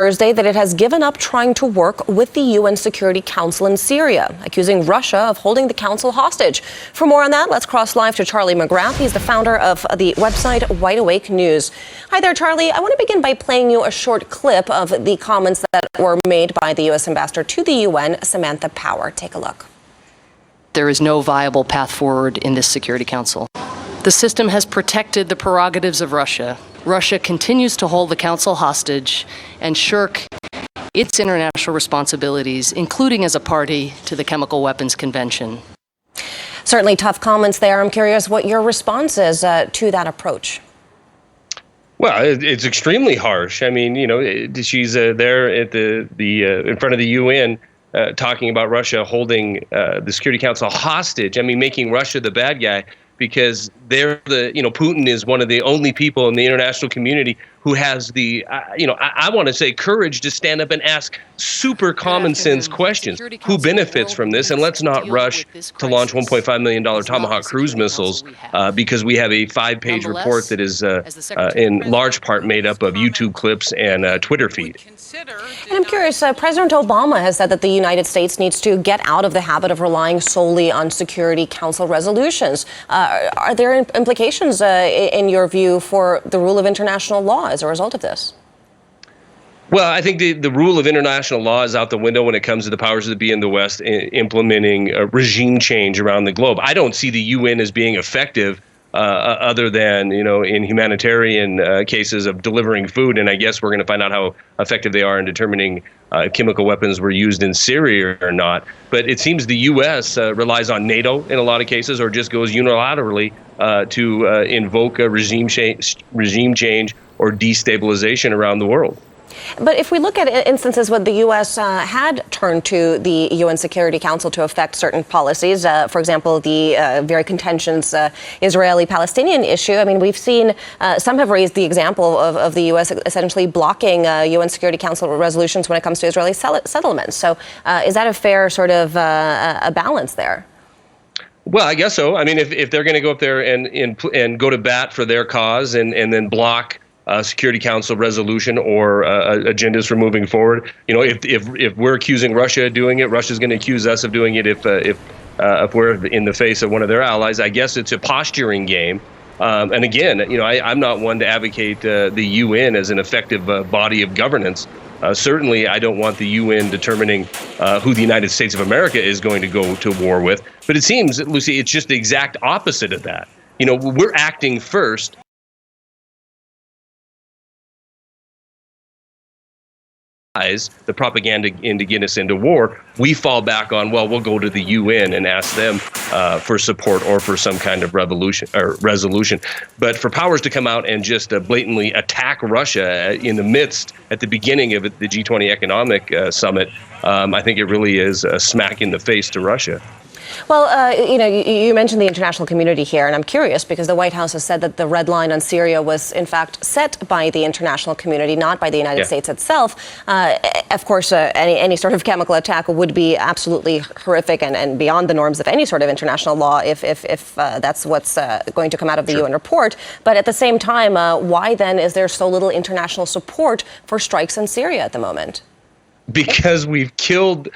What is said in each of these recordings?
Thursday that it has given up trying to work with the UN Security Council in Syria, accusing Russia of holding the council hostage. For more on that, let's cross live to Charlie McGrath. He's the founder of the website Wide Awake News. Hi there, Charlie. I want to begin by playing you a short clip of the comments that were made by the U.S. ambassador to the UN, Samantha Power. Take a look. There is no viable path forward in this Security Council. The system has protected the prerogatives of Russia. Russia continues to hold the council hostage and shirk its international responsibilities, including as a party to the Chemical Weapons Convention. Certainly tough comments there. I'm curious what your response is to that approach. Well, it's extremely harsh. I mean, you know, she's there at the in front of the UN talking about Russia holding the Security Council hostage. I mean, making Russia the bad guy, because they're Putin is one of the only people in the international community who has the, I want to say courage to stand up and ask super common sense questions. Who benefits from this? And let's not rush to launch $1.5 million Tomahawk cruise missiles because we have a 5-page report that is in large part made up of YouTube clips and Twitter feed. And I'm curious, President Obama has said that the United States needs to get out of the habit of relying solely on Security Council resolutions. Are there implications, in your view, for the rule of international law as a result of this? Well, I think the rule of international law is out the window when it comes to the powers that be in the West implementing regime change around the globe. I don't see the UN as being effective other than, in humanitarian cases of delivering food. And I guess we're going to find out how effective they are in determining if chemical weapons were used in Syria or not. But it seems the U.S. Relies on NATO in a lot of cases, or just goes unilaterally to invoke a regime change or destabilization around the world. But if we look at instances where the U.S. Had turned to the UN Security Council to affect certain policies, for example, the very contentious Israeli-Palestinian issue, I mean, we've seen some have raised the example of the U.S. essentially blocking UN Security Council resolutions when it comes to Israeli settlements. So is that a fair sort of a balance there? Well, I guess so. I mean, if they're going to go up there and go to bat for their cause and then block Security Council resolution or agendas for moving forward. If we're accusing Russia of doing it, Russia's going to accuse us of doing it if we're in the face of one of their allies. I guess it's a posturing game. And again, I'm not one to advocate the UN as an effective body of governance. Certainly, I don't want the UN determining who the United States of America is going to go to war with. But it seems, Lucy, it's just the exact opposite of that. We're acting first. The propaganda to get us into war, we fall back on, well, we'll go to the UN and ask them for support or for some kind of resolution. But for powers to come out and just blatantly attack Russia in the midst, at the beginning of the G20 economic summit, I think it really is a smack in the face to Russia. Well, you mentioned the international community here, and I'm curious because the White House has said that the red line on Syria was, in fact, set by the international community, not by the United States itself. Of course, any sort of chemical attack would be absolutely horrific and beyond the norms of any sort of international law if that's what's going to come out of the UN report. But at the same time, why then is there so little international support for strikes in Syria at the moment? Because we've killed,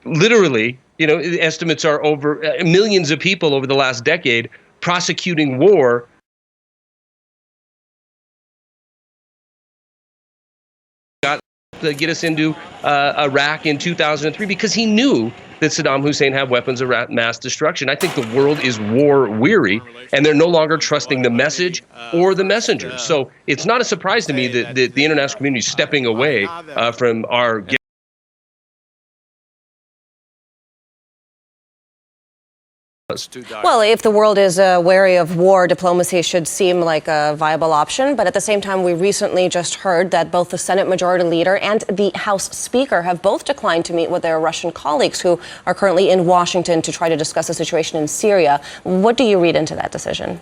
literally, estimates are over millions of people over the last decade prosecuting war. Got to get us into Iraq in 2003 because he knew that Saddam Hussein had weapons of mass destruction. I think the world is war weary, and they're no longer trusting the message or the messenger. So it's not a surprise to me that the international community is stepping away from our. Well, if the world is wary of war, diplomacy should seem like a viable option. But at the same time, we recently just heard that both the Senate Majority Leader and the House Speaker have both declined to meet with their Russian colleagues who are currently in Washington to try to discuss the situation in Syria. What do you read into that decision?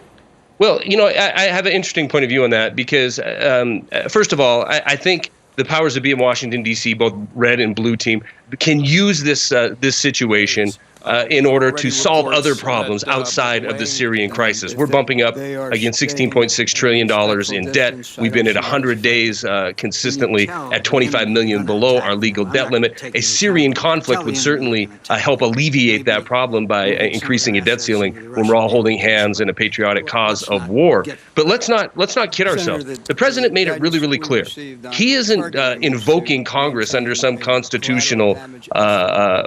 Well, I have an interesting point of view on that because, first of all, I think the powers that be in Washington, D.C., both red and blue team, can use this situation in order to solve other problems outside of the Syrian crisis. We're bumping up against $16.6 trillion in debt. We've been at 100 days consistently at 25 million below our legal debt limit. A Syrian conflict would certainly help alleviate that problem by increasing a debt ceiling when we're all holding hands in a patriotic cause of war. But let's not kid ourselves. The president made it really, really clear. He isn't invoking Congress under some constitutional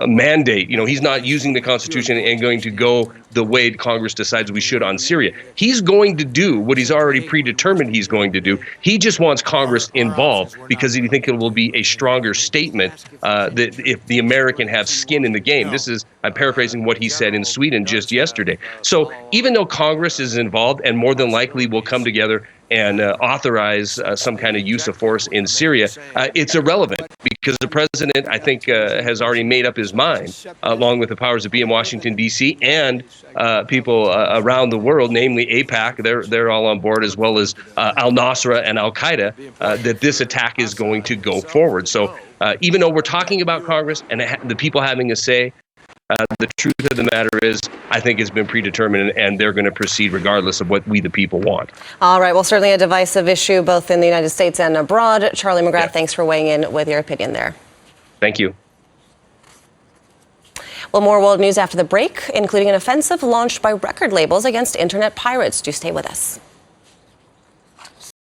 mandate. You know, he's not using the Constitution and going to go the way Congress decides we should on Syria. He's going to do what he's already predetermined he's going to do. He just wants Congress involved because he thinks it will be a stronger statement that if the American have skin in the game. This is, I'm paraphrasing what he said in Sweden just yesterday. So even though Congress is involved and more than likely will come together and authorize some kind of use of force in Syria, it's irrelevant because the president, I think, has already made up his mind, along with the powers that be in Washington, D.C., and people around the world, namely AIPAC, they're all on board, as well as al-Nusra and al-Qaeda, that this attack is going to go forward. So even though we're talking about Congress and the people having a say, the truth of the matter is, I think it's been predetermined, and they're going to proceed regardless of what we, the people, want. All right. Well, certainly a divisive issue both in the United States and abroad. Charlie McGrath, thanks for weighing in with your opinion there. Thank you. Well, more world news after the break, including an offensive launched by record labels against internet pirates. Do stay with us.